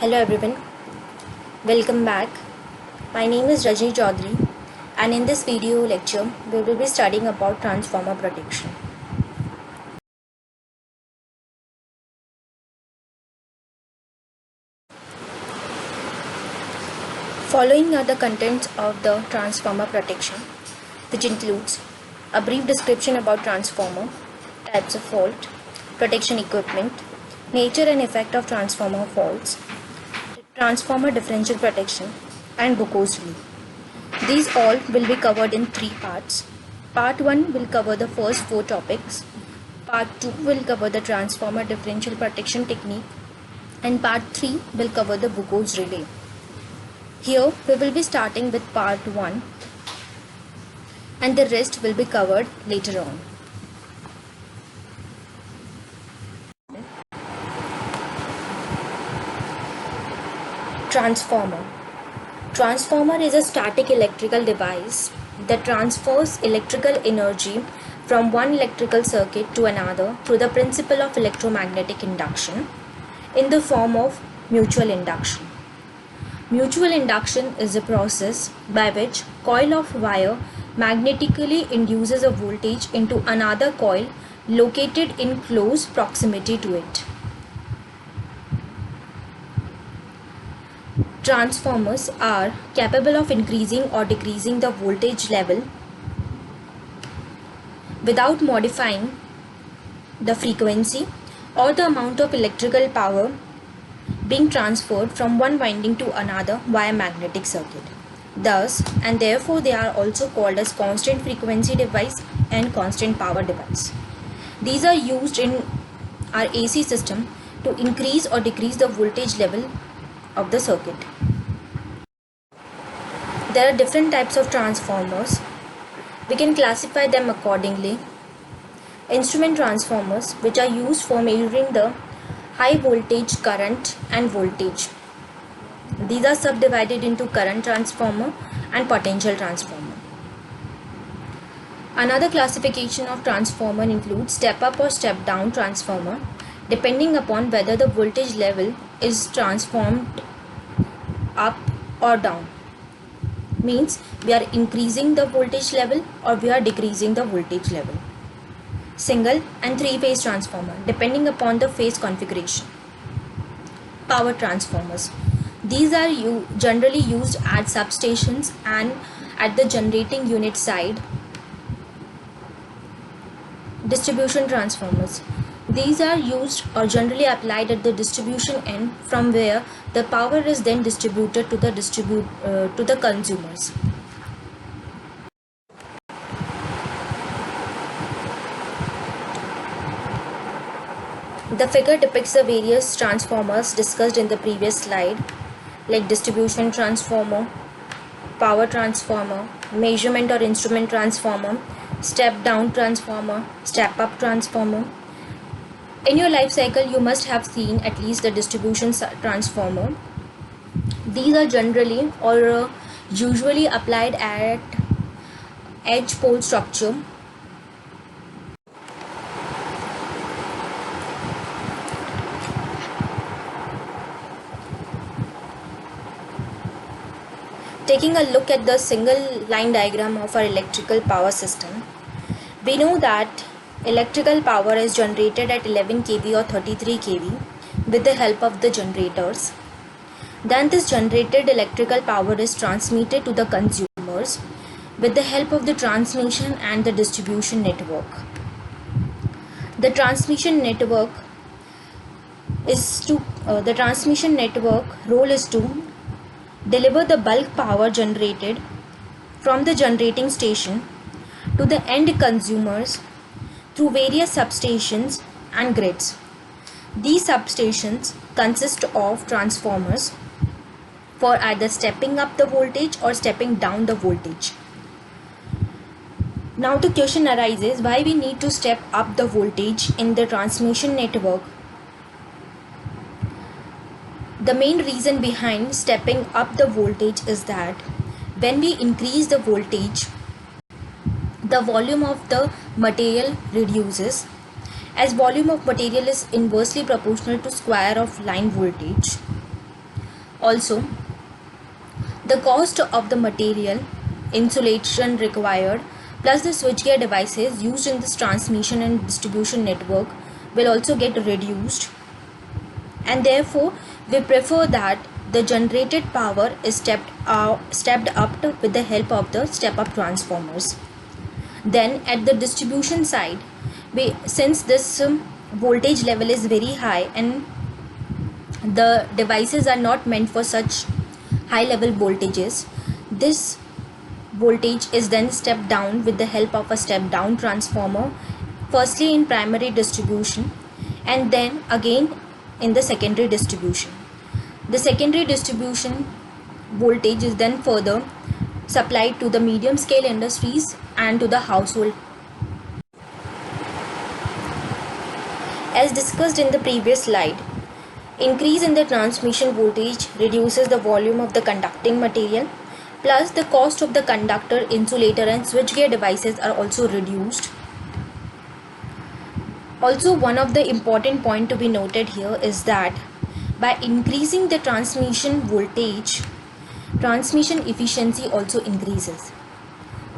Hello everyone, welcome back. My name is Rajni Chaudhary and in this video lecture we will be studying about transformer protection. Following are the contents of the transformer protection, which includes a brief description about transformer, types of fault, protection equipment, nature and effect of transformer faults, transformer differential protection and Bucco's rule. These all will be covered in three parts. Part 1 will cover the first four topics. Part 2 will cover the transformer differential protection technique. And part 3 will cover the Bucco's relay. Here we will be starting with part 1 and the rest will be covered later on. Transformer. Transformer is a static electrical device that transfers electrical energy from one electrical circuit to another through the principle of electromagnetic induction in the form of mutual induction. Mutual induction is a process by which coil of wire magnetically induces a voltage into another coil located in close proximity to it. Transformers are capable of increasing or decreasing the voltage level without modifying the frequency or the amount of electrical power being transferred from one winding to another via magnetic circuit. Thus, and therefore they are also called as constant frequency device and constant power device. These are used in our AC system to increase or decrease the voltage level of the circuit. There are different types of transformers. We can classify them accordingly. Instrument transformers, which are used for measuring the high voltage current and voltage. These are subdivided into current transformer and potential transformer. Another classification of transformer includes step up or step down transformer, depending upon whether the voltage level is transformed up or down. Means we are increasing the voltage level or we are decreasing the voltage level. Single and three-phase transformer, depending upon the phase configuration. Power transformers. These are generally used at substations and at the generating unit side. Distribution transformers. These are used or generally applied at the distribution end, from where the power is then distributed to the consumers. The figure depicts the various transformers discussed in the previous slide, like distribution transformer, power transformer, measurement or instrument transformer, step down transformer, step up transformer. In your life cycle, you must have seen at least the distribution transformer. These are generally or usually applied at edge pole structure. Taking a look at the single line diagram of our electrical power system, we know that electrical power is generated at 11 kV or 33 kV with the help of the generators. Then this generated electrical power is transmitted to the consumers with the help of the transmission and the distribution network. The transmission network role is to deliver the bulk power generated from the generating station to the end consumers through various substations and grids. These substations consist of transformers for either stepping up the voltage or stepping down the voltage. Now the question arises, why we need to step up the voltage in the transmission network? The main reason behind stepping up the voltage is that when we increase the voltage, the volume of the material reduces, as volume of material is inversely proportional to square of line voltage. Also, the cost of the material, insulation required, plus the switchgear devices used in this transmission and distribution network will also get reduced, and therefore we prefer that the generated power is stepped up with the help of the step-up transformers. Then at the distribution side, since this voltage level is very high and the devices are not meant for such high level voltages, this voltage is then stepped down with the help of a step down transformer, firstly in primary distribution and then again in the secondary distribution. The secondary distribution voltage is then further supplied to the medium scale industries and to the household. As discussed in the previous slide, increase in the transmission voltage reduces the volume of the conducting material, plus the cost of the conductor, insulator and switchgear devices are also reduced. Also, one of the important point to be noted here is that by increasing the transmission voltage, transmission efficiency also increases.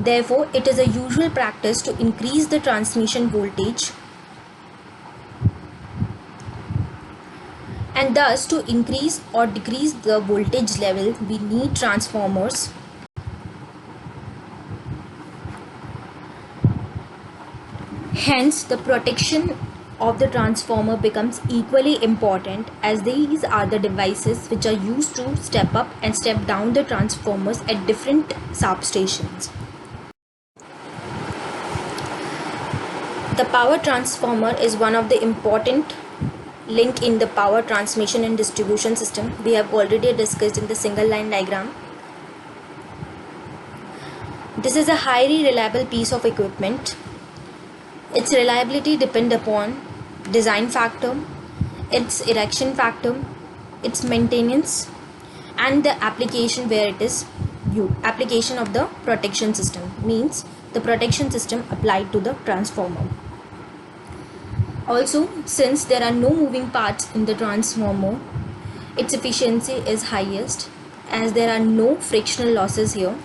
Therefore, it is a usual practice to increase the transmission voltage, and thus to increase or decrease the voltage level we need transformers. Hence, the protection of the transformer becomes equally important, as these are the devices which are used to step up and step down the transformers at different substations. The power transformer is one of the important link in the power transmission and distribution system. We have already discussed in the single line diagram. This is a highly reliable piece of equipment. Its reliability depends upon design factor, its erection factor, its maintenance, and the application where it is used. Application of the protection system means the protection system applied to the transformer. Also, since there are no moving parts in the transformer, its efficiency is highest as there are no frictional losses here.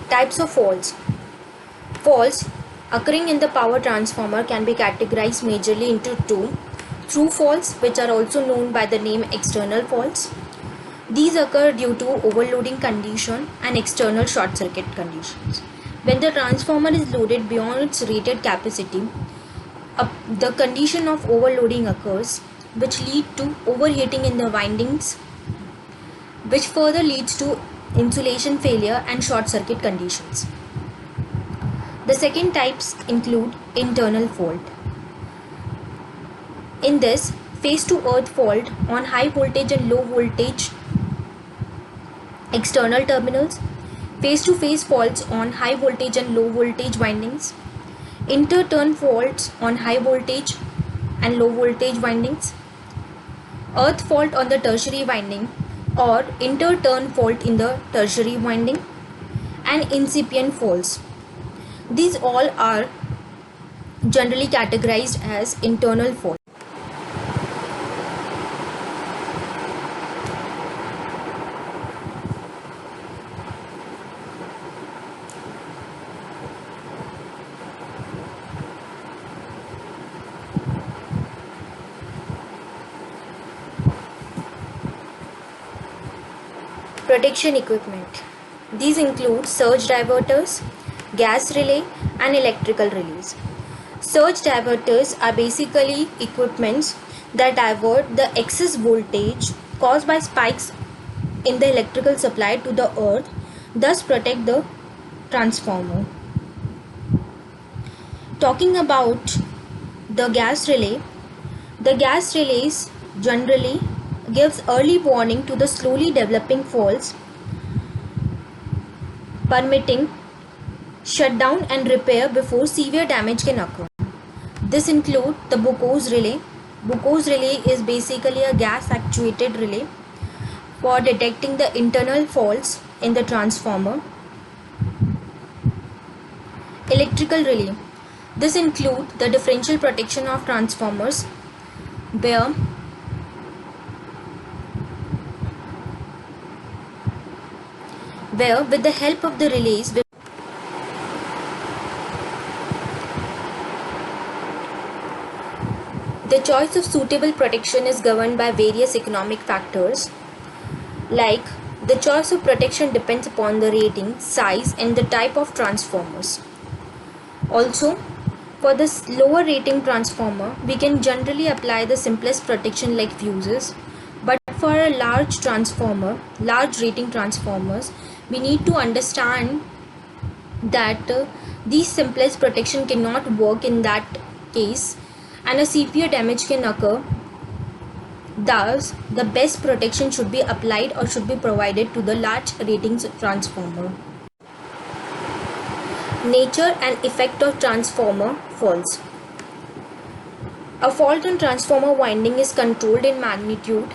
Types of faults. Faults occurring in the power transformer can be categorized majorly into two: through faults, which are also known by the name external faults. These occur due to overloading condition and external short circuit conditions. When the transformer is loaded beyond its rated capacity, the condition of overloading occurs, which lead to overheating in the windings, which further leads to insulation failure and short circuit conditions. The second types include internal fault. In this, face to earth fault on high voltage and low voltage external terminals, face to face faults on high voltage and low voltage windings, inter-turn faults on high voltage and low voltage windings, earth fault on the tertiary winding or inter-turn fault in the tertiary winding, and incipient faults. These all are generally categorized as internal fault. Protection equipment. These include surge diverters, gas relay and electrical relays. Surge diverters are basically equipments that divert the excess voltage caused by spikes in the electrical supply to the earth, thus protect the transformer. Talking about the gas relay relays generally gives early warning to the slowly developing faults, permitting shutdown and repair before severe damage can occur. This includes the Buchoz relay. Buchoz relay is basically a gas actuated relay for detecting the internal faults in the transformer. Electrical relay. This includes the differential protection of transformers where with the help of the relays the choice of suitable protection is governed by various economic factors, like the choice of protection depends upon the rating, size, and the type of transformers. Also, for this lower rating transformer, we can generally apply the simplest protection like fuses, but for a large rating transformers, we need to understand that these simplest protection cannot work in that case and a severe damage can occur. Thus, the best protection should be applied or should be provided to the large ratings transformer. Nature and effect of transformer faults. A fault in transformer winding is controlled in magnitude.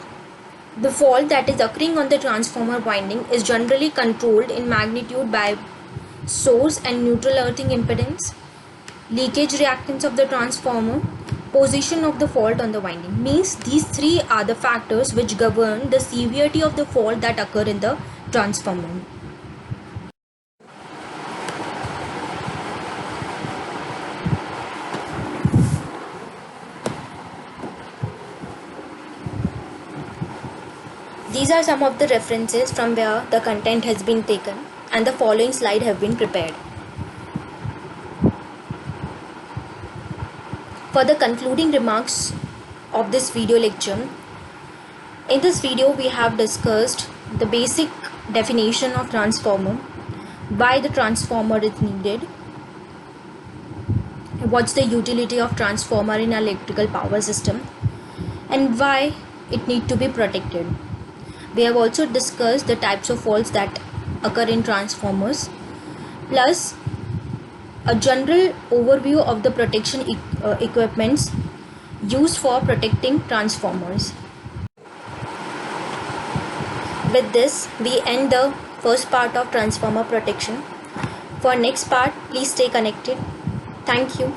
The fault that is occurring on the transformer winding is generally controlled in magnitude by source and neutral earthing impedance, leakage reactance of the transformer, position of the fault on the winding. Means these three are the factors which govern the severity of the fault that occur in the transformer. These are some of the references from where the content has been taken and the following slide have been prepared. For the concluding remarks of this video lecture, in this video we have discussed the basic definition of transformer, why the transformer is needed, what's the utility of transformer in electrical power system, and why it need to be protected. We have also discussed the types of faults that occur in transformers, plus a general overview of the protection equipments used for protecting transformers. With this, we end the first part of transformer protection. For next part, please stay connected. Thank you.